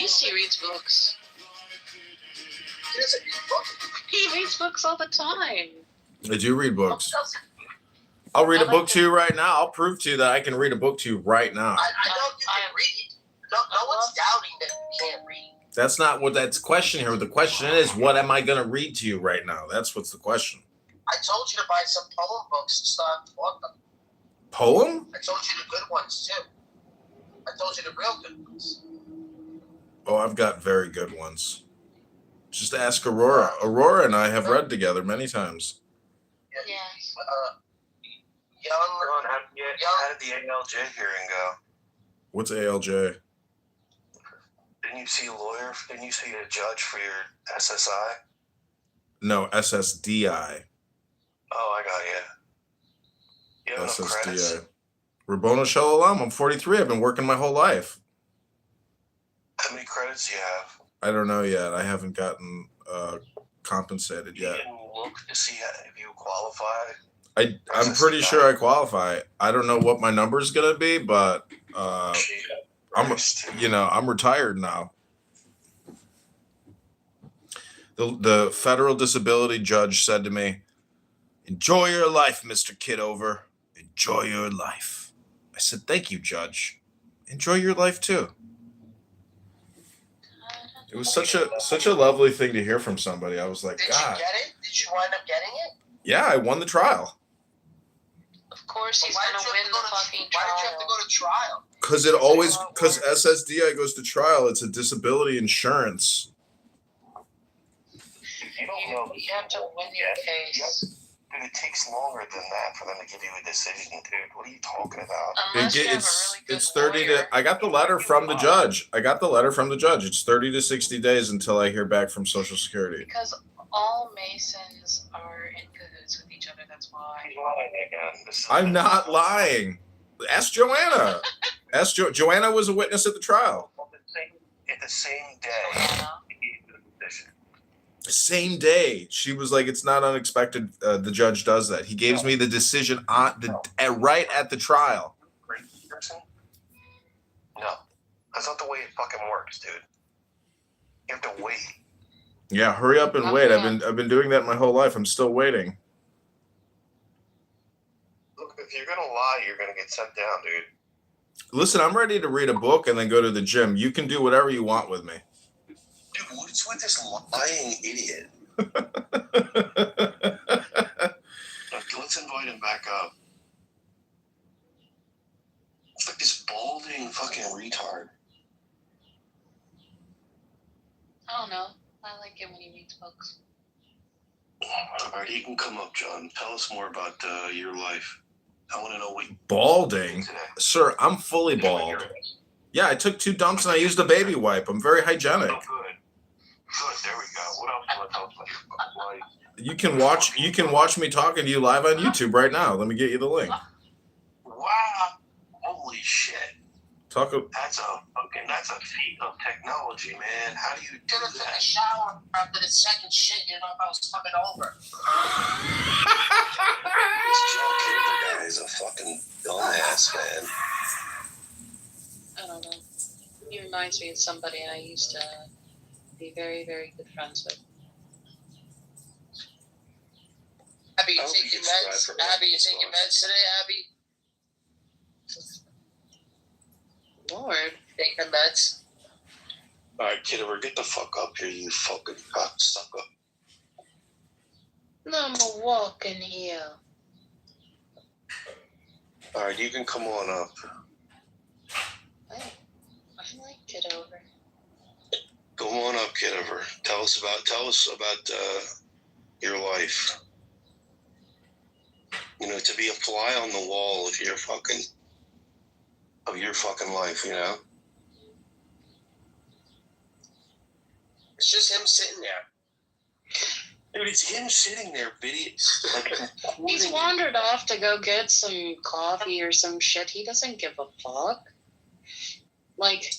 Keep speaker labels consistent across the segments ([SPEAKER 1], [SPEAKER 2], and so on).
[SPEAKER 1] least he reads books.
[SPEAKER 2] He doesn't read books.
[SPEAKER 1] He reads books all the time.
[SPEAKER 3] I do read books. I'll read a book to you right now. I'll prove to you that I can read a book to you right now.
[SPEAKER 2] I know you can read. No one's doubting that you can't read.
[SPEAKER 3] That's not what that's question here. The question is, what am I going to read to you right now? That's what's the question.
[SPEAKER 2] I told you to buy some poem books and start bought them.
[SPEAKER 3] Poem?
[SPEAKER 2] I told you the good ones too. I told you the real good ones.
[SPEAKER 3] Oh, I've got very good ones. Just ask Aurora. Aurora and I have read together many times.
[SPEAKER 1] Yes.
[SPEAKER 4] How did the ALJ hearing go?
[SPEAKER 3] What's ALJ?
[SPEAKER 4] Didn't you see a lawyer? Didn't you see a judge for your SSI?
[SPEAKER 3] No, SSDI.
[SPEAKER 4] Oh, I got you. You have enough credits?
[SPEAKER 3] SSDI. Rabboni Shalom. I'm 43. I've been working my whole life.
[SPEAKER 4] How many credits do you have?
[SPEAKER 3] I don't know yet. I haven't gotten compensated yet.
[SPEAKER 4] You didn't look to see if you qualify?
[SPEAKER 3] I'm pretty sure I qualify. I don't know what my number's gonna be, but I'm retired now. The federal disability judge said to me, "Enjoy your life, Mr. Kitover. Enjoy your life." I said, "Thank you, Judge. Enjoy your life too." It was such a lovely thing to hear from somebody. I was like,
[SPEAKER 2] Did
[SPEAKER 3] God.
[SPEAKER 2] you get it? Did you wind up getting it?
[SPEAKER 3] Yeah, I won the trial.
[SPEAKER 1] Of course, he's going to win the fucking trial.
[SPEAKER 2] Why did you have to go to trial?
[SPEAKER 3] Because SSDI goes to trial. It's a disability insurance.
[SPEAKER 1] You have to win your case.
[SPEAKER 4] Dude, it takes longer than that for them to give you a decision, dude. What are you talking about?
[SPEAKER 1] It's
[SPEAKER 3] 30
[SPEAKER 1] lawyer.
[SPEAKER 3] to. I got the letter from the judge. It's 30 to 60 days until I hear back from Social Security.
[SPEAKER 1] Because all Masons are in cahoots with each other. That's why.
[SPEAKER 3] I'm not lying. Ask Joanna. Joanna was a witness at the trial.
[SPEAKER 4] At the same day.
[SPEAKER 3] Same day, she was like, "It's not unexpected." The judge does that. He gives me the decision right at the trial.
[SPEAKER 4] No, that's not the way it fucking works, dude. You have to wait.
[SPEAKER 3] Yeah, hurry up and wait. I've been doing that my whole life. I'm still waiting.
[SPEAKER 4] Look, if you're gonna lie, you're gonna get sent down, dude.
[SPEAKER 3] Listen, I'm ready to read a book and then go to the gym. You can do whatever you want with me.
[SPEAKER 4] Dude, what's with this lying idiot? Let's invite him back up. It's like this balding fucking retard.
[SPEAKER 1] I don't know. I like it when he reads books.
[SPEAKER 4] All right, you can come up, John. Tell us more about your life. I want to know what.
[SPEAKER 3] Balding? Sir, I'm fully bald. Yeah, I took 2 dumps and I used a baby wipe. I'm very hygienic.
[SPEAKER 4] Oh, good, there we go. What else do you want to tell us about your fucking life?
[SPEAKER 3] You can watch me talking to you live on YouTube right now. Let me get you the link.
[SPEAKER 4] Wow. Holy shit. That's a feat of technology, man. How do you do
[SPEAKER 2] Took
[SPEAKER 4] that?
[SPEAKER 2] a shower after the second shit, you know, if I was coming over.
[SPEAKER 4] This Joe Kitover guy is a fucking dumbass, man.
[SPEAKER 1] I don't know. He reminds me of somebody I used to be very, very good friends with.
[SPEAKER 2] Abby, you taking meds? Abby, you taking meds today, Abby?
[SPEAKER 1] Lord.
[SPEAKER 2] Taking meds?
[SPEAKER 4] Alright, Kitover, get the fuck up here, you fucking cocksucker.
[SPEAKER 1] I'm a walking here.
[SPEAKER 4] Alright, you can come on up.
[SPEAKER 1] I like Kitover.
[SPEAKER 4] Go on up, Kitover. Tell us about your life. You know, to be a fly on the wall of your fucking life, you know?
[SPEAKER 2] It's just him sitting there.
[SPEAKER 4] Dude, it's him sitting there,
[SPEAKER 1] He's wandered off to go get some coffee or some shit. He doesn't give a fuck. Like,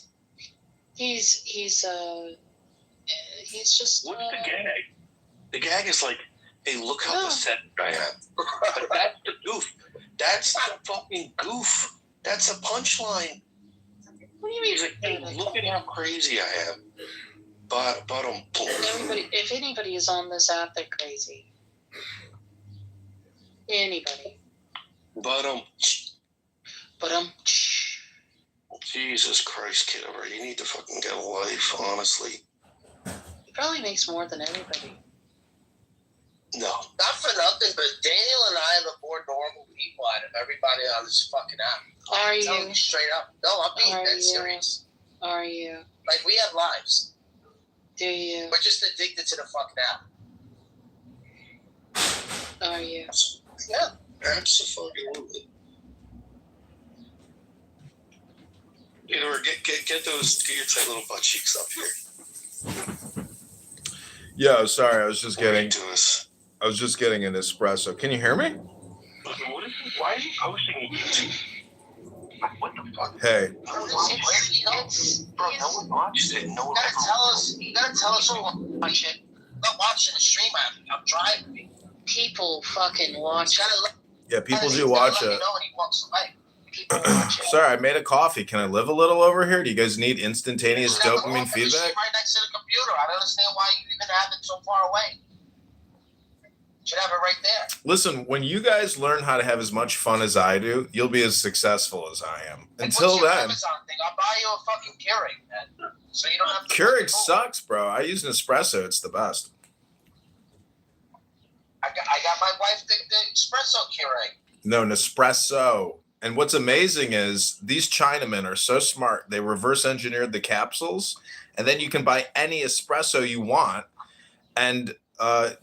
[SPEAKER 1] he's just.
[SPEAKER 4] What's the gag? The gag is like, hey, look how pathetic I am. But that's the goof. That's the fucking goof. That's a punchline.
[SPEAKER 1] What do you mean?
[SPEAKER 4] Hey, look at how crazy I am. But
[SPEAKER 1] if anybody is on this app, they're crazy. Anybody.
[SPEAKER 4] But Jesus Christ, Kitover, you need to fucking get a life, honestly.
[SPEAKER 1] He probably makes more than everybody.
[SPEAKER 2] No. Not for nothing, but Daniel and I are the more normal people out of everybody on this fucking app.
[SPEAKER 1] Are
[SPEAKER 2] I'm
[SPEAKER 1] you?
[SPEAKER 2] telling you straight up. No, I'm being dead serious.
[SPEAKER 1] Are you?
[SPEAKER 2] Like, we have lives.
[SPEAKER 1] Do you?
[SPEAKER 2] We're just addicted to the fucking app.
[SPEAKER 1] Are you?
[SPEAKER 2] Yeah.
[SPEAKER 4] Absolutely. You know, get your tight little butt cheeks up here.
[SPEAKER 3] Yeah, sorry, I was just getting an espresso. Can you hear me?
[SPEAKER 4] Why are you posting YouTube? What the fuck?
[SPEAKER 3] Hey.
[SPEAKER 4] Bro, no one watches it. No one
[SPEAKER 2] You gotta tell us who watch it. I'm not watching the stream. I'm driving.
[SPEAKER 1] People fucking watch.
[SPEAKER 3] Yeah, people do watch it.
[SPEAKER 2] When he walks away.
[SPEAKER 1] People watch it.
[SPEAKER 3] Sorry, I made a coffee. Can I live a little over here? Do you guys need instantaneous dopamine feedback?
[SPEAKER 2] Right next to the computer. I don't understand why you even have it so far away. Should have it right there.
[SPEAKER 3] Listen, when you guys learn how to have as much fun as I do, you'll be as successful as I am.
[SPEAKER 2] Like,
[SPEAKER 3] Until
[SPEAKER 2] what's your
[SPEAKER 3] then,
[SPEAKER 2] Amazon thing? I'll buy you a fucking Keurig, man. So you don't have to.
[SPEAKER 3] Keurig sucks, bro. I use an espresso. It's the best.
[SPEAKER 2] I got my wife the espresso Keurig.
[SPEAKER 3] No, Nespresso. And what's amazing is these Chinamen are so smart. They reverse engineered the capsules, and then you can buy any espresso you want and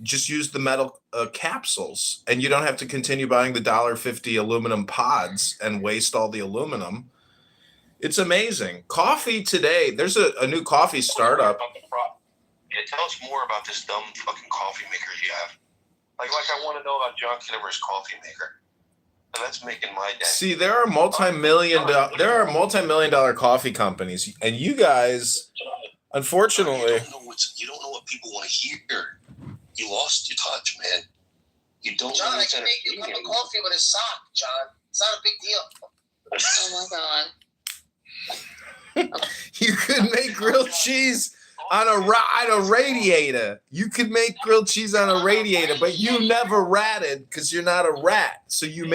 [SPEAKER 3] just use the metal capsules. And you don't have to continue buying the $1.50 aluminum pods and waste all the aluminum. It's amazing. Coffee today, there's a new coffee startup.
[SPEAKER 4] Yeah, tell us more about this dumb fucking coffee maker you have. Like I want to know about John Kitover's coffee maker. And that's making my day.
[SPEAKER 3] See, there are multi-million dollar coffee companies, and you guys, unfortunately,
[SPEAKER 4] you don't know what people want to hear. You lost your touch, man. You don't.
[SPEAKER 2] John, I can make you a cup of coffee with a sock, John. It's not a big deal.
[SPEAKER 1] Oh my god.
[SPEAKER 3] You could make grilled cheese on a radiator. You could make grilled cheese on a radiator, but you never ratted because you're not a rat. So you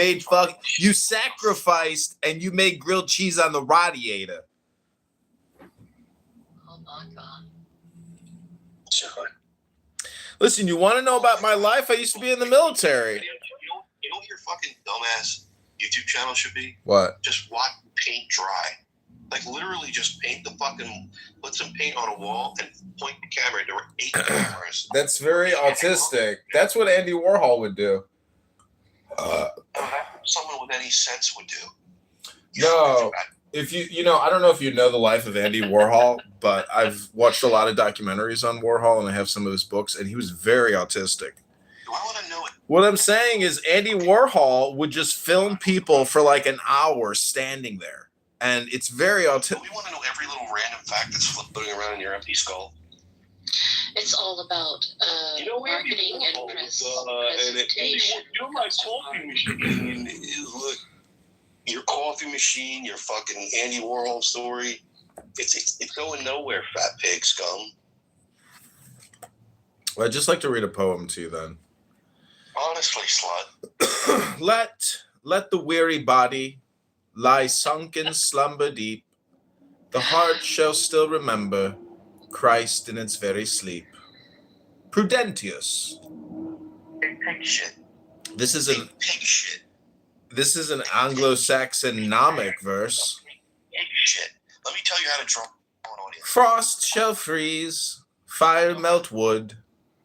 [SPEAKER 3] you sacrificed and you made grilled cheese on the radiator.
[SPEAKER 1] Oh my god.
[SPEAKER 4] Sure.
[SPEAKER 3] Listen, you want to know about my life? I used to be in the military.
[SPEAKER 4] You know what your fucking dumbass YouTube channel should be?
[SPEAKER 3] What?
[SPEAKER 4] Just watch paint dry. Like, literally just put some paint on a wall and point the camera. There were 8 cameras.
[SPEAKER 3] That's very autistic. That's what Andy Warhol would do.
[SPEAKER 4] That's what someone with any sense would do.
[SPEAKER 3] No. If I don't know if you know the life of Andy Warhol, but I've watched a lot of documentaries on Warhol and I have some of his books, and he was very autistic.
[SPEAKER 4] I want to know it.
[SPEAKER 3] What I'm saying is Andy Warhol would just film people for like an hour standing there. And it's very autistic.
[SPEAKER 4] We want to know every little random fact that's floating around in your empty skull.
[SPEAKER 1] It's all about marketing and presentation.
[SPEAKER 4] My coffee machine is look. Your coffee machine, your fucking Andy Warhol story. It's going nowhere, fat pig scum.
[SPEAKER 3] Well, I'd just like to read a poem to you then.
[SPEAKER 4] Honestly, slut.
[SPEAKER 3] Let the weary body lie sunk in slumber deep. The heart shall still remember Christ in its very sleep. Prudentius.
[SPEAKER 4] Pig shit.
[SPEAKER 3] This is
[SPEAKER 4] pig shit.
[SPEAKER 3] This is an Anglo-Saxon gnomic verse.
[SPEAKER 4] Pig shit. Let me tell you how to draw an audience.
[SPEAKER 3] Frost shall freeze, fire melt wood.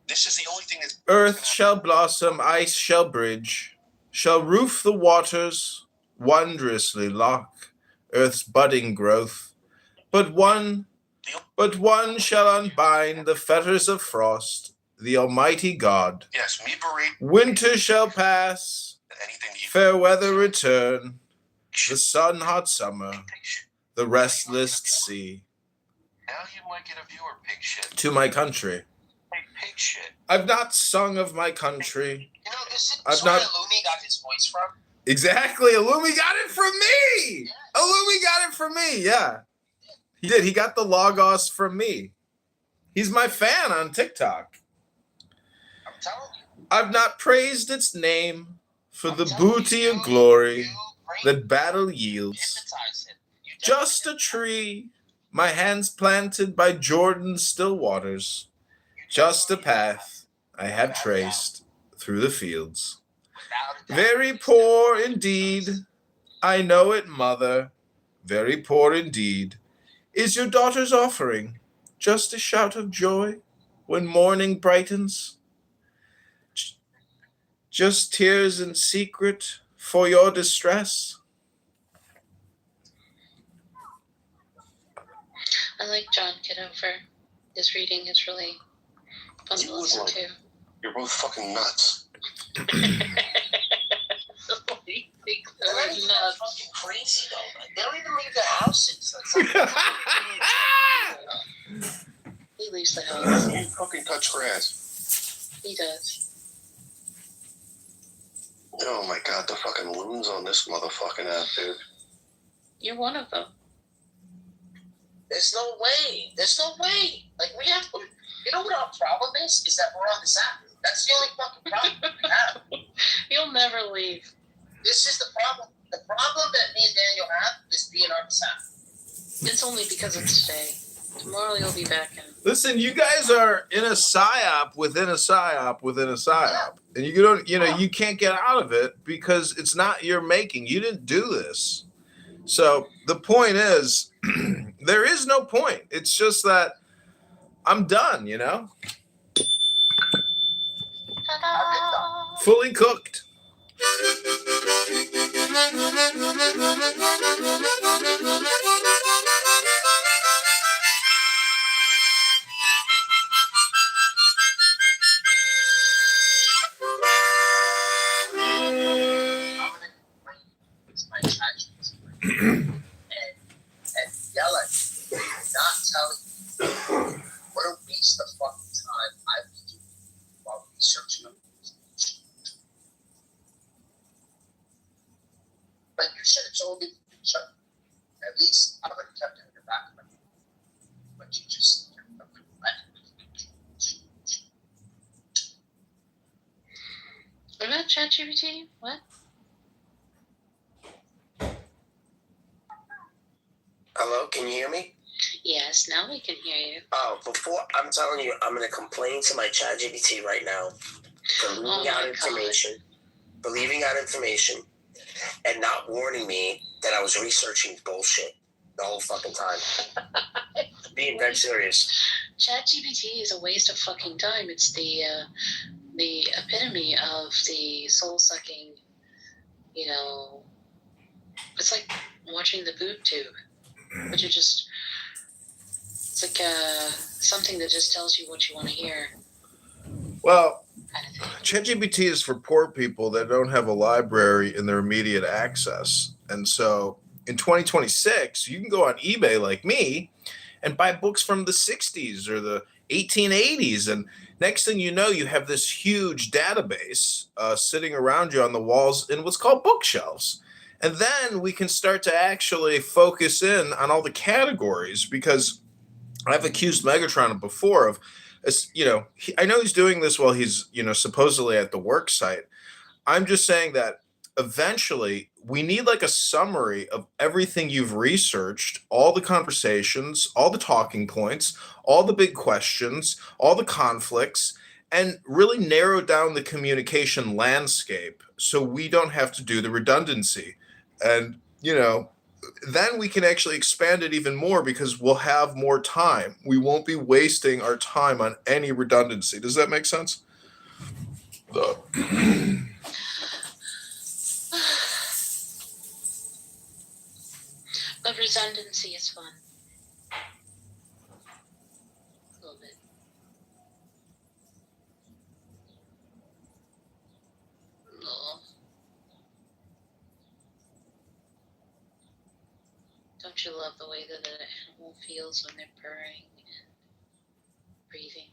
[SPEAKER 4] This is the only thing that's...
[SPEAKER 3] Earth shall blossom, ice shall bridge, shall roof the waters, wondrously lock earth's budding growth. But one shall unbind the fetters of frost, the Almighty God.
[SPEAKER 4] Yes, me berate.
[SPEAKER 3] Winter shall pass, fair weather return, the sun hot summer, the restless sea.
[SPEAKER 4] Now you might get a viewer, pig shit.
[SPEAKER 3] To my country.
[SPEAKER 4] Pig shit.
[SPEAKER 3] I've not sung of my country.
[SPEAKER 2] You know, this is where Illumi got his voice from.
[SPEAKER 3] Exactly. Illumi got it from me. Yeah. Illumi got it from me. Yeah. He did. He got the Logos from me. He's my fan on TikTok.
[SPEAKER 2] I'm telling you.
[SPEAKER 3] I've not praised its name for the booty of glory that battle yields.
[SPEAKER 2] Hypnotize him.
[SPEAKER 3] Just a tree, my hands planted by Jordan's still waters. Just a path I have traced through the fields. Very poor indeed, I know it, mother. Very poor indeed. Is your daughter's offering just a shout of joy when morning brightens? Just tears in secret for your distress?
[SPEAKER 1] I like John Kitover. His reading is really fun to listen to.
[SPEAKER 4] You're both fucking nuts.
[SPEAKER 1] What do you think? They're nuts.
[SPEAKER 2] Fucking crazy though. They don't even leave their houses.
[SPEAKER 1] He leaves the house.
[SPEAKER 4] You fucking touch grass.
[SPEAKER 1] He does.
[SPEAKER 4] Oh my god, the fucking loons on this motherfucking app, dude.
[SPEAKER 1] You're one of them.
[SPEAKER 2] There's no way. There's no way. Like, we have to. You know what our problem is? Is that we're on this app. That's the only fucking problem we have.
[SPEAKER 1] You'll never leave.
[SPEAKER 2] This is the problem. The problem that me and Daniel have is being on this app.
[SPEAKER 1] It's only because of today. Tomorrow you'll be back in.
[SPEAKER 3] Listen, you guys are in a psyop within a psyop within a psyop. And you don't, you can't get out of it because it's not your making. You didn't do this. So the point is, there is no point. It's just that I'm done,
[SPEAKER 1] Ta-da!
[SPEAKER 3] Fully cooked.
[SPEAKER 2] and yell at me, not telling me what a waste of fucking time I was doing while researching them. But you should have told me to shut. At least I would have kept it in your back of my mind. But you just
[SPEAKER 1] What about ChatGPT? What?
[SPEAKER 5] Hello, can you hear me?
[SPEAKER 1] Yes, now we can hear you.
[SPEAKER 5] Oh, before I'm telling you, I'm going to complain to my ChatGPT right now for leaving out information, and not warning me that I was researching bullshit the whole fucking time. Being dead serious.
[SPEAKER 1] ChatGPT is a waste of fucking time. It's the epitome of the soul-sucking, it's like watching the boob tube. But it's like something that just tells you what you want to hear.
[SPEAKER 3] Well,
[SPEAKER 1] Kind of thing.
[SPEAKER 3] ChatGPT is for poor people that don't have a library in their immediate access. And so in 2026, you can go on eBay like me and buy books from the 60s or the 1880s. And next thing you know, you have this huge database sitting around you on the walls in what's called bookshelves. And then we can start to actually focus in on all the categories, because I've accused Megatron before of, I know he's doing this while he's, supposedly at the work site. I'm just saying that eventually we need like a summary of everything you've researched, all the conversations, all the talking points, all the big questions, all the conflicts, and really narrow down the communication landscape so we don't have to do the redundancy. And, then we can actually expand it even more because we'll have more time. We won't be wasting our time on any redundancy. Does that make sense?
[SPEAKER 1] But redundancy is fun. A little bit. No. Don't you love the way that an animal feels when they're purring and breathing?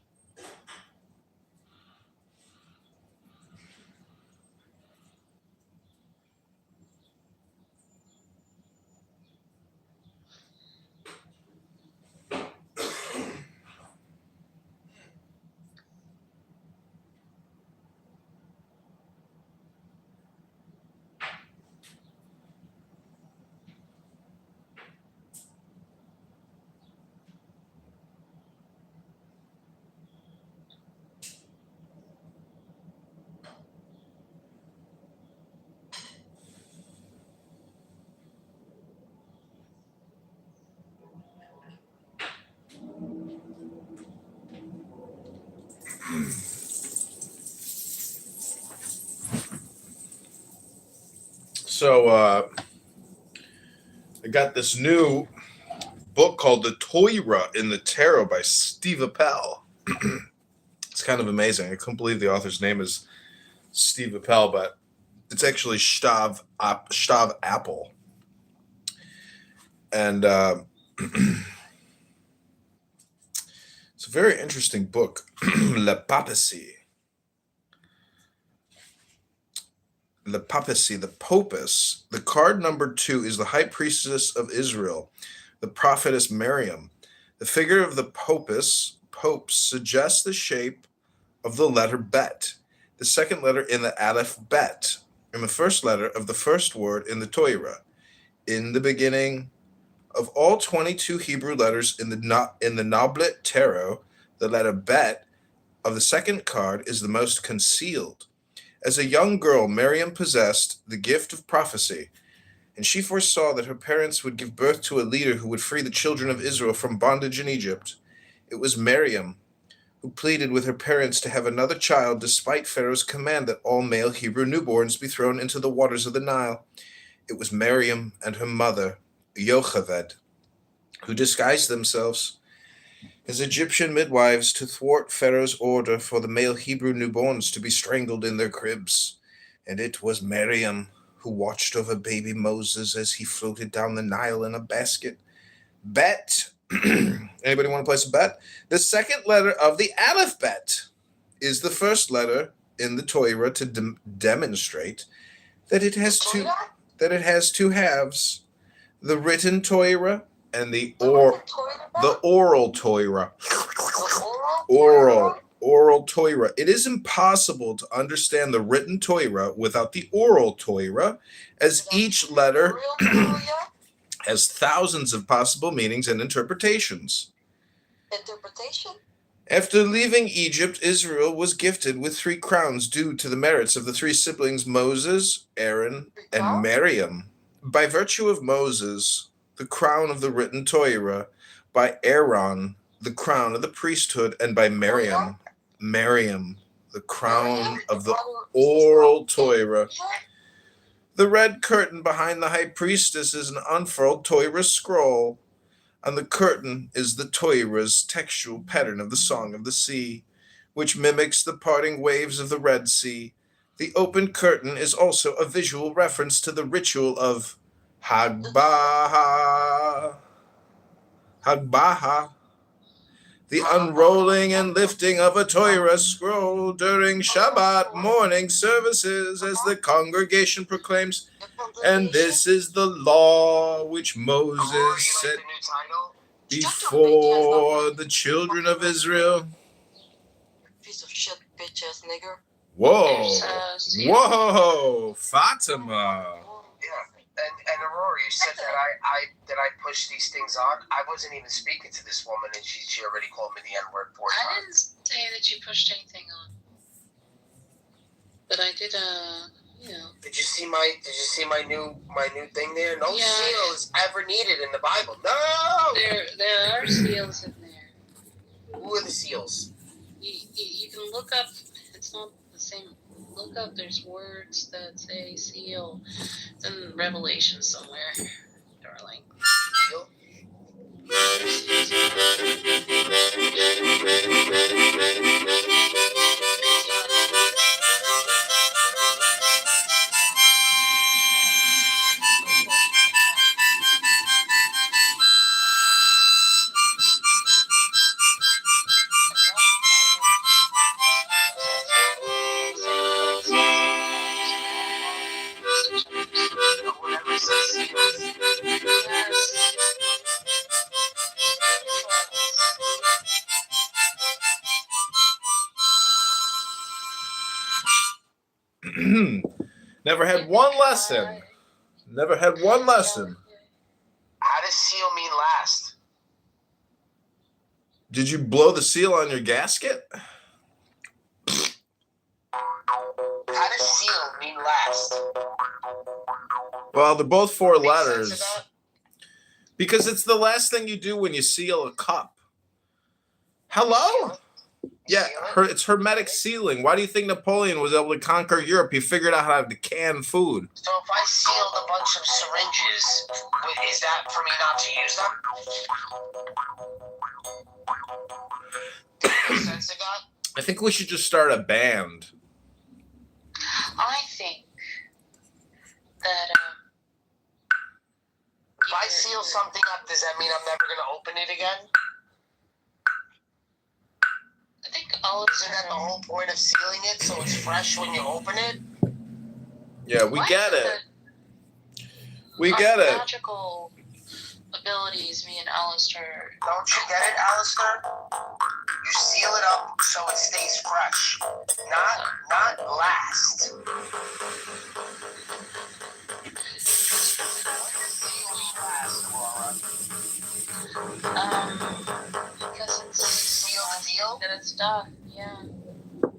[SPEAKER 3] So I got this new book called The Torah in the Tarot by Steve Appel. It's kind of amazing. I couldn't believe the author's name is Steve Appel, but it's actually Stav Apple. And it's a very interesting book. Le Papacy, the Popus. The card number 2 is the High Priestess of Israel, the prophetess Miriam. The figure of the Pope suggests the shape of the letter Bet, the second letter in the Aleph Bet, and the first letter of the first word in the Torah. In the beginning of all 22 Hebrew letters in the Noblet Tarot, the letter Bet of the second card is the most concealed. As a young girl, Miriam possessed the gift of prophecy, and she foresaw that her parents would give birth to a leader who would free the children of Israel from bondage in Egypt. It was Miriam who pleaded with her parents to have another child despite Pharaoh's command that all male Hebrew newborns be thrown into the waters of the Nile. It was Miriam and her mother, Yocheved, who disguised themselves as Egyptian midwives to thwart Pharaoh's order for the male Hebrew newborns to be strangled in their cribs. And it was Miriam who watched over baby Moses as he floated down the Nile in a basket. Bet. Anybody want to place a bet? The second letter of the alphabet is the first letter in the Torah to demonstrate that it has two halves: the written Torah and the oral Torah. Oral Torah. It is impossible to understand the written Torah without the oral Torah, as each letter has thousands of possible meanings and interpretations. After leaving Egypt, Israel was gifted with 3 crowns due to the merits of the 3 siblings Moses, Aaron, and Miriam. By virtue of Moses, the crown of the written Torah; by Aaron, the crown of the priesthood; and by Miriam, the crown of the oral Torah. The red curtain behind the high priestess is an unfurled Torah scroll. On the curtain is the Torah's textual pattern of the Song of the Sea, which mimics the parting waves of the Red Sea. The open curtain is also a visual reference to the ritual of Hagbaha, the unrolling and lifting of a Torah scroll during Shabbat morning services, as the congregation proclaims, "And this is the law which Moses set before the children of Israel."
[SPEAKER 6] Piece of shit, bitch ass nigger.
[SPEAKER 3] Whoa, Fatima.
[SPEAKER 5] And Aurora, you said that I pushed these things on. I wasn't even speaking to this woman, and she already called me the N-word 4 times.
[SPEAKER 1] I didn't say that you pushed anything on, but I did.
[SPEAKER 5] Did you see my new thing there? No seal is ever needed in the Bible. No.
[SPEAKER 1] There are seals in there.
[SPEAKER 5] Who are the seals?
[SPEAKER 1] You can look up. It's not the same. Look up. There's words that say seal. It's in Revelation somewhere, darling.
[SPEAKER 5] Seal?
[SPEAKER 3] Never had one lesson.
[SPEAKER 5] How does seal mean last?
[SPEAKER 3] Did you blow the seal on your gasket?
[SPEAKER 5] How does seal mean last?
[SPEAKER 3] Well, they're both 4
[SPEAKER 5] Make sense of
[SPEAKER 3] letters.
[SPEAKER 5] that?
[SPEAKER 3] Because it's the last thing you do when you seal a cup. Hello? Yeah, it's hermetic sealing. Why do you think Napoleon was able to conquer Europe? He figured out how to can food.
[SPEAKER 5] So if I sealed a bunch of syringes, is that for me not to use them? Makes sense to God?
[SPEAKER 3] I think we should just start a band.
[SPEAKER 1] I think that
[SPEAKER 5] if I seal something up, does that mean I'm never going to open it again?
[SPEAKER 1] I think all
[SPEAKER 5] Isn't that the whole point of sealing it, so it's fresh when you open it?
[SPEAKER 3] Yeah, we get it. We get it.
[SPEAKER 1] Magical abilities, me and Alistair.
[SPEAKER 5] Don't you get it, Alistair? You seal it up so it stays fresh, not last.
[SPEAKER 1] Because it's
[SPEAKER 5] Seal the deal?
[SPEAKER 1] that it's done. Yeah.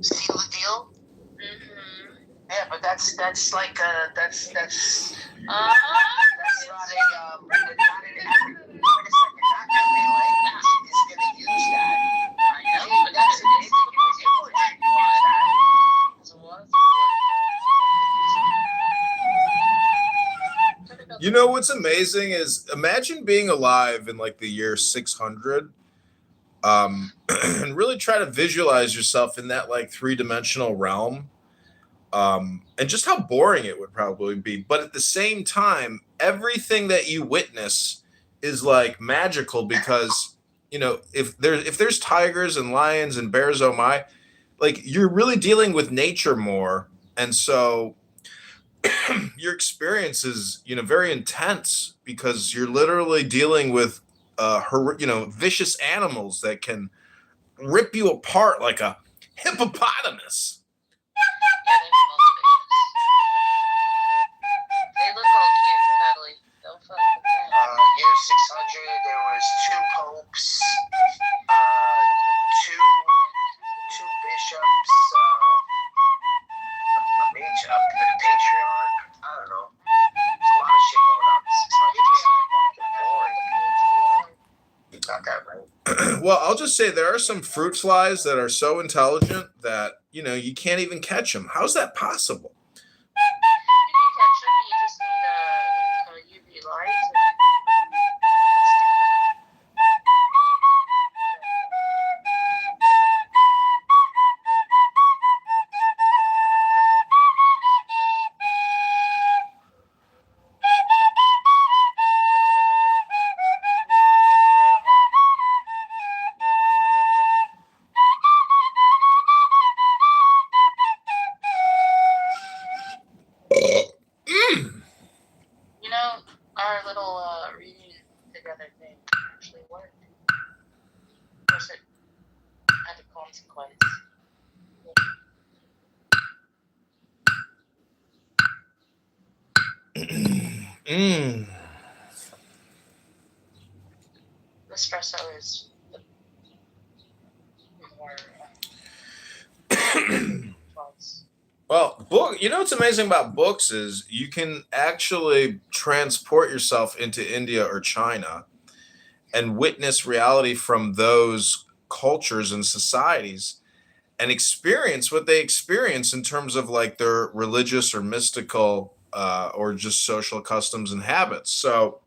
[SPEAKER 5] Seal the deal?
[SPEAKER 1] Mm-hmm.
[SPEAKER 5] Yeah, but that's like that's not a wait a second. Not every language is gonna use that.
[SPEAKER 1] I know, but
[SPEAKER 5] That's English use that.
[SPEAKER 3] You know what's amazing is imagine being alive in like the year 600, and really try to visualize yourself in that like three-dimensional realm, and just how boring it would probably be. But at the same time, everything that you witness is like magical because if there's tigers and lions and bears, oh my, like you're really dealing with nature more, and so your experience is very intense because you're literally dealing with vicious animals that can rip you apart like a hippopotamus.
[SPEAKER 1] They look all cute and cuddly. Don't fuck with them.
[SPEAKER 5] Year 600, there was 2 popes, two bishops, a patriarch. I don't know. There's a lot of shit going on in 600. Got that right.
[SPEAKER 3] Well, I'll just say there are some fruit flies that are so intelligent that you can't even catch them. How's that possible?
[SPEAKER 1] You can catch them. You just need a UV light. Our little reading together thing actually worked. Of course, it had a consequence. Espresso is more false.
[SPEAKER 3] Well, what's amazing about books is you can actually transport yourself into India or China and witness reality from those cultures and societies and experience what they experience in terms of like their religious or mystical or just social customs and habits. So,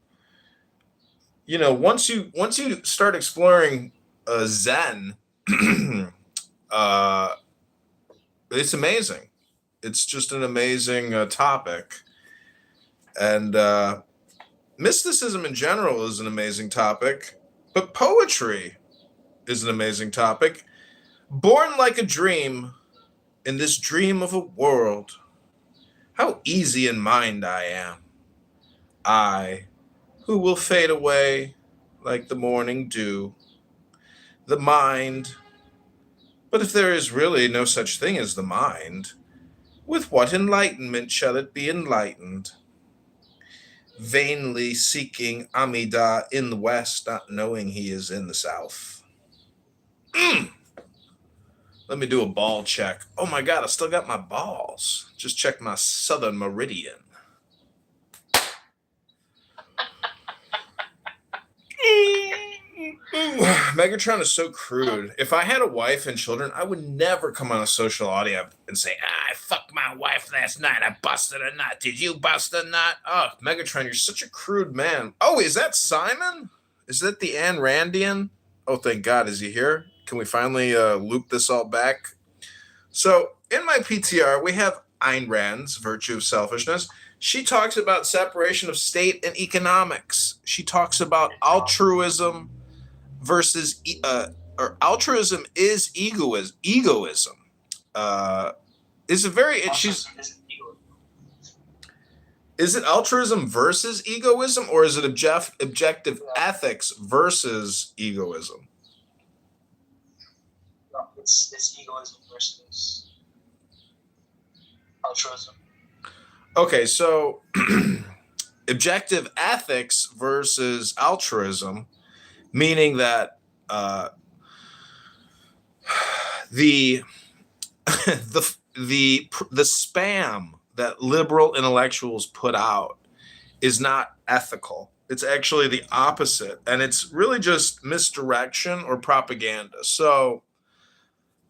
[SPEAKER 3] once you start exploring Zen, it's amazing. It's just an amazing topic. And mysticism in general is an amazing topic, but poetry is an amazing topic. Born like a dream in this dream of a world, how easy in mind I am. I, who will fade away like the morning dew. The mind, but if there is really no such thing as the mind, with what enlightenment shall it be enlightened? Vainly seeking Amida in the west, not knowing he is in the south. Let me do a ball check. Oh my God, I still got my balls. Just check my southern meridian. Megatron is so crude. If I had a wife and children, I would never come on a social audio and say, I fucked my wife last night. I busted a nut. Did you bust a nut? Oh, Megatron, you're such a crude man. Oh, is that Simon? Is that the Ayn Randian? Oh, thank God. Is he here? Can we finally loop this all back? So in my PTR, we have Ayn Rand's Virtue of Selfishness. She talks about separation of state and economics. She talks about altruism versus or altruism is egoism. Egoism is a very is it altruism versus egoism, or is it objective ethics versus egoism?
[SPEAKER 2] No, it's egoism versus altruism.
[SPEAKER 3] Okay, so objective ethics versus altruism, meaning that the spam that liberal intellectuals put out is not ethical. It's actually the opposite, and it's really just misdirection or propaganda. So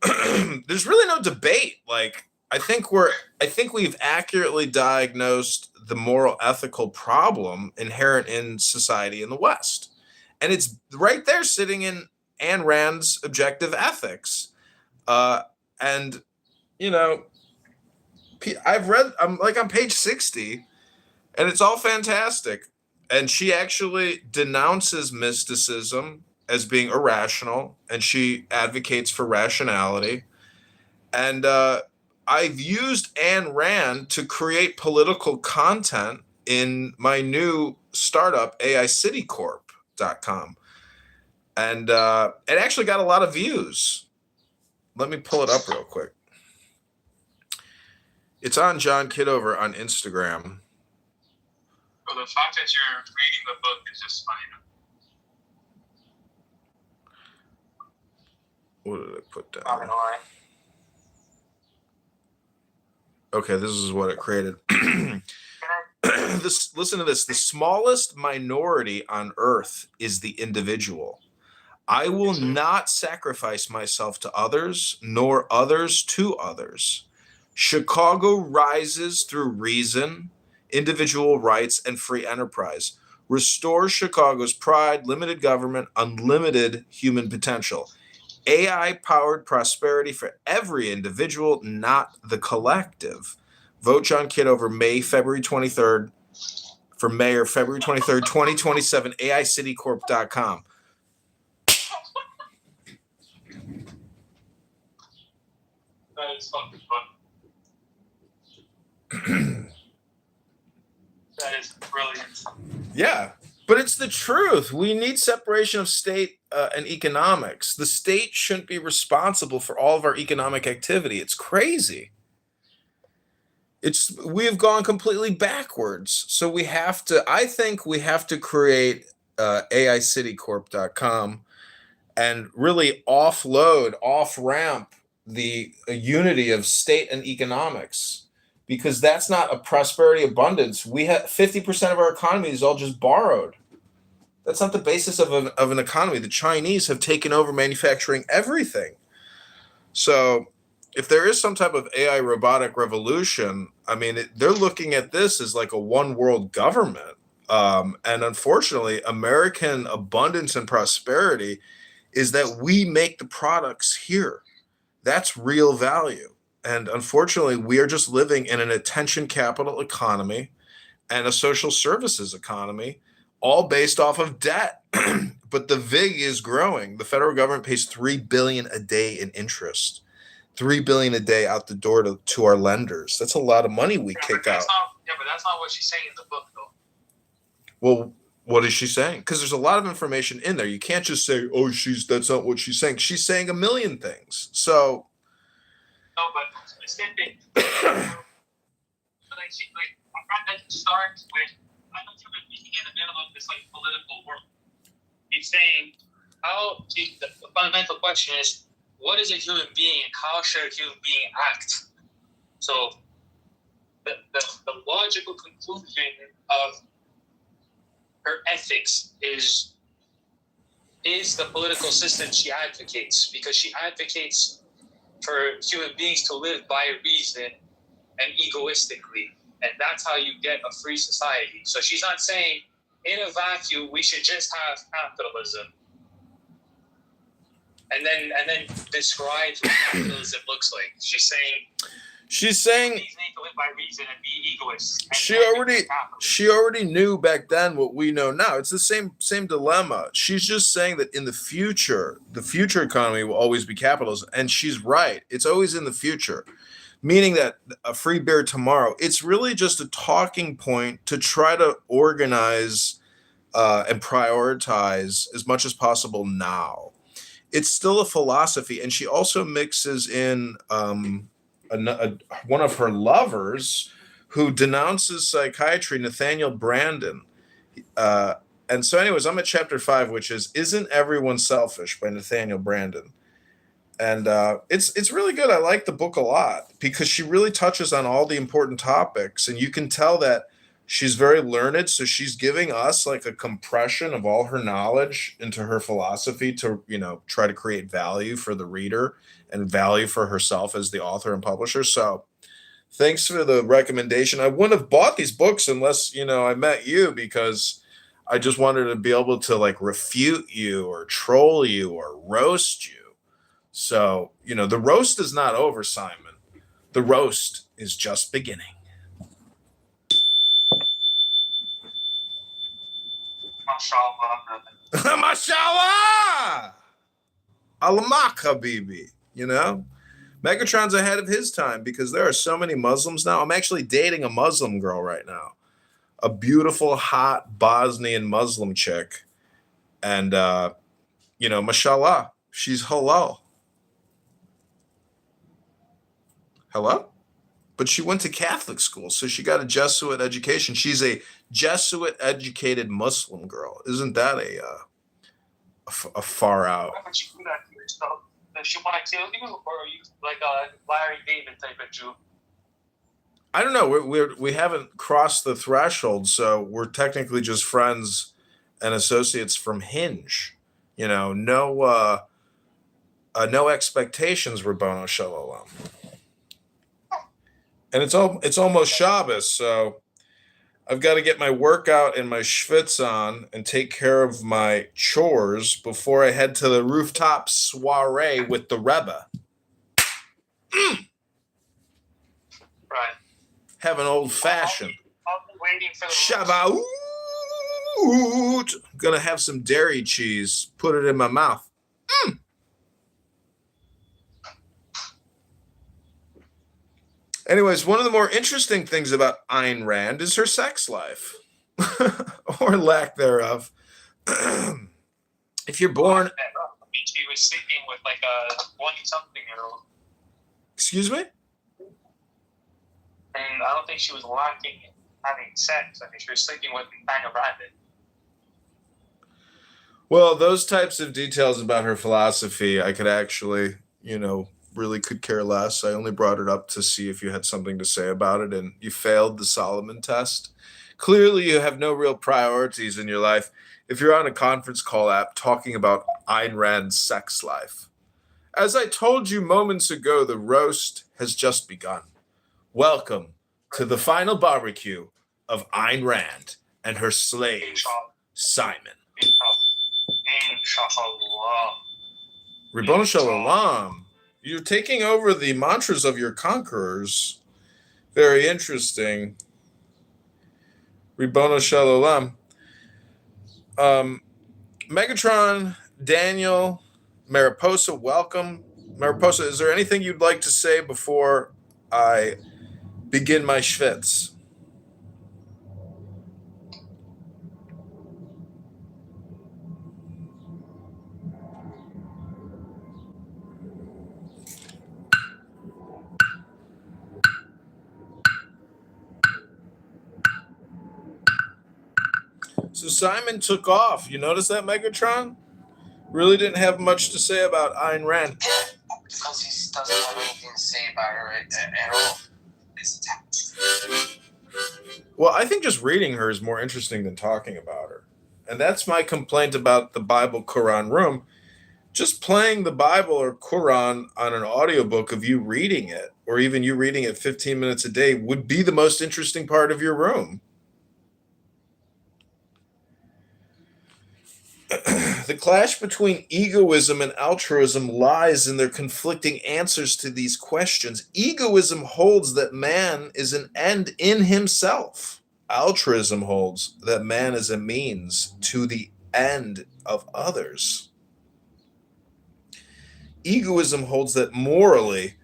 [SPEAKER 3] there's really no debate. Like, I think we've accurately diagnosed the moral ethical problem inherent in society in the West. And it's right there sitting in Ayn Rand's objective ethics. And, you know, I'm like on page 60, and it's all fantastic. And she actually denounces mysticism as being irrational, and she advocates for rationality. And I've used Ayn Rand to create political content in my new startup, AICityCorp.com. And it actually got a lot of views. Let me pull it up real quick. It's on John Kitover on Instagram.
[SPEAKER 7] Well, the fact that you're reading the book is just funny.
[SPEAKER 3] What did I put down?
[SPEAKER 2] Not gonna lie.
[SPEAKER 3] Okay, this is what it created. Listen to this. The smallest minority on earth is the individual. I will not sacrifice myself to others, nor others to others. Chicago rises through reason, individual rights, and free enterprise. Restore Chicago's pride, limited government, unlimited human potential. AI-powered prosperity for every individual, not the collective. Vote John Kitover February 23rd, for mayor, February 23rd, 2027, AICityCorp.com.
[SPEAKER 7] That is fucking fun. That is brilliant.
[SPEAKER 3] Yeah, but it's the truth. We need separation of state and economics. The state shouldn't be responsible for all of our economic activity. It's crazy. We have gone completely backwards. So I think we have to create AICityCorp.com and really off-ramp the unity of state and economics, because that's not a prosperity abundance. We have 50% of our economy is all just borrowed. That's not the basis of an economy. The Chinese have taken over manufacturing everything. So if there is some type of AI robotic revolution, I mean, they're looking at this as like a one world government. And unfortunately, American abundance and prosperity is that we make the products here. That's real value. And unfortunately, we are just living in an attention capital economy and a social services economy, all based off of debt. But the VIG is growing. The federal government pays $3 billion a day in interest. $3 billion a day out the door to our lenders. That's a lot of money we kick out.
[SPEAKER 7] But that's not what she's saying in the book, though.
[SPEAKER 3] Well, what is she saying? Because there's a lot of information in there. You can't just say, "Oh, that's not what she's saying." She's saying a million things. So.
[SPEAKER 7] No, but specific. Like, I'm trying to start with. I'm not human being in the middle of this political work. He's saying the fundamental question is, what is a human being and how should a human being act? So the logical conclusion of her ethics is is the political system she advocates, because she advocates for human beings to live by reason and egoistically. And that's how you get a free society. So she's not saying in a vacuum we should just have capitalism. And then describes what capitalism looks like. She's saying need to live by reason and be egoists.
[SPEAKER 3] She already knew back then what we know now. It's the same dilemma. She's just saying that in the future economy will always be capitalism, and she's right. It's always in the future, meaning that a free beer tomorrow. It's really just a talking point to try to organize and prioritize as much as possible now. It's still a philosophy, and she also mixes in one of her lovers who denounces psychiatry, Nathaniel Branden. And so anyways, I'm at chapter 5, which is Isn't Everyone Selfish by Nathaniel Branden. And it's really good. I like the book a lot because she really touches on all the important topics, and you can tell that she's very learned. So she's giving us like a compression of all her knowledge into her philosophy to, try to create value for the reader and value for herself as the author and publisher. So thanks for the recommendation. I wouldn't have bought these books unless, I met you, because I just wanted to be able to like refute you or troll you or roast you. So, the roast is not over, Simon. The roast is just beginning.
[SPEAKER 7] Mashallah.
[SPEAKER 3] Mashallah! Alamak, Habibi. Megatron's ahead of his time because there are so many Muslims now. I'm actually dating a Muslim girl right now. A beautiful, hot Bosnian Muslim chick. And, mashallah, she's halal. Hello? But she went to Catholic school, so she got a Jesuit education. She's a Jesuit-educated Muslim girl. Isn't that a far out?
[SPEAKER 7] Why would you do that to yourself? Does she want to kill you, or are you like a Larry David type of Jew?
[SPEAKER 3] I don't know. We haven't crossed the threshold, so we're technically just friends and associates from Hinge. No expectations, Rabbono Shalom. And it's almost Shabbos, so I've got to get my workout and my schwitz on and take care of my chores before I head to the rooftop soiree with the Rebbe.
[SPEAKER 7] Right.
[SPEAKER 3] Have an old fashioned.
[SPEAKER 7] I'll be waiting for the
[SPEAKER 3] Shabbat. I'm gonna have some dairy cheese. Put it in my mouth. Anyways, one of the more interesting things about Ayn Rand is her sex life, or lack thereof. If you're born,
[SPEAKER 7] she was sleeping with like a 20-something-year-old.
[SPEAKER 3] Excuse me?
[SPEAKER 7] And I don't think she was lacking in having sex. I think she was sleeping with Nathaniel Branden.
[SPEAKER 3] Well, those types of details about her philosophy, I could actually, really could care less. I only brought it up to see if you had something to say about it, and you failed the Solomon test. Clearly, you have no real priorities in your life if you're on a conference call app talking about Ayn Rand's sex life. As I told you moments ago, the roast has just begun. Welcome to the final barbecue of Ayn Rand and her slave, Simon.
[SPEAKER 7] Inshallah.
[SPEAKER 3] Ribbon Shalom. You're taking over the mantras of your conquerors. Very interesting. Ribbon Shalom. Megatron, Daniel, Mariposa, welcome. Mariposa, is there anything you'd like to say before I begin my schwitz? So Simon took off. You notice that, Megatron? Really didn't have much to say about Ayn Rand.
[SPEAKER 5] Because he doesn't have anything to say about her at all.
[SPEAKER 3] Well, I think just reading her is more interesting than talking about her. And that's my complaint about the Bible Quran room. Just playing the Bible or Quran on an audiobook of you reading it, or even you reading it 15 minutes a day, would be the most interesting part of your room. The clash between egoism and altruism lies in their conflicting answers to these questions. Egoism holds that man is an end in himself. Altruism holds that man is a means to the end of others. Egoism holds that morally,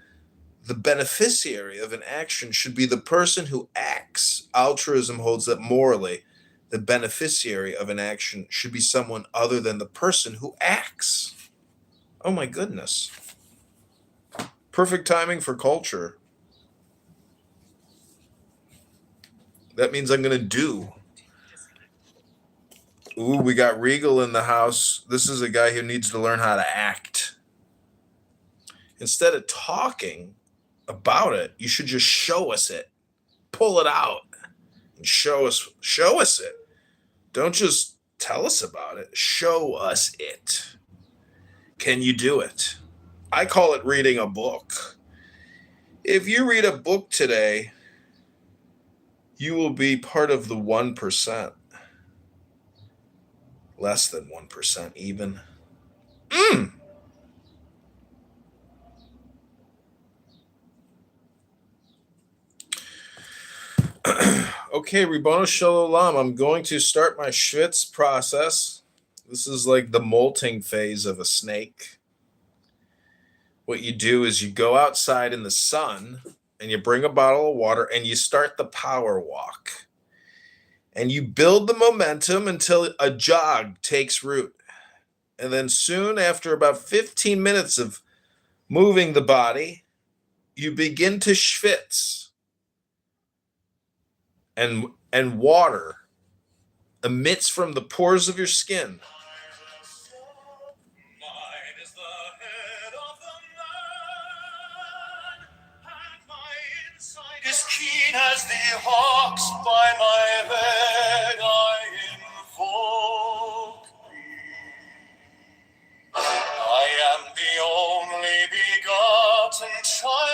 [SPEAKER 3] the beneficiary of an action should be the person who acts. Altruism holds that morally, the beneficiary of an action should be someone other than the person who acts. Oh my goodness. Perfect timing for culture. That means I'm going to do. Ooh, we got Regal in the house. This is a guy who needs to learn how to act. Instead of talking about it, you should just show us it. Pull it out and show us it. Don't just tell us about it. Show us it. Can you do it? I call it reading a book. If you read a book today, you will be part of the 1%. Less than 1% even. Okay, Ribono Shalom, I'm going to start my schwitz process. This is like the molting phase of a snake. What you do is you go outside in the sun and you bring a bottle of water and you start the power walk. And you build the momentum until a jog takes root. And then soon after about 15 minutes of moving the body, you begin to schwitz. And water emits from the pores of your skin.
[SPEAKER 8] As keen as the hawks by my bed I invoke thee. I am the only begotten child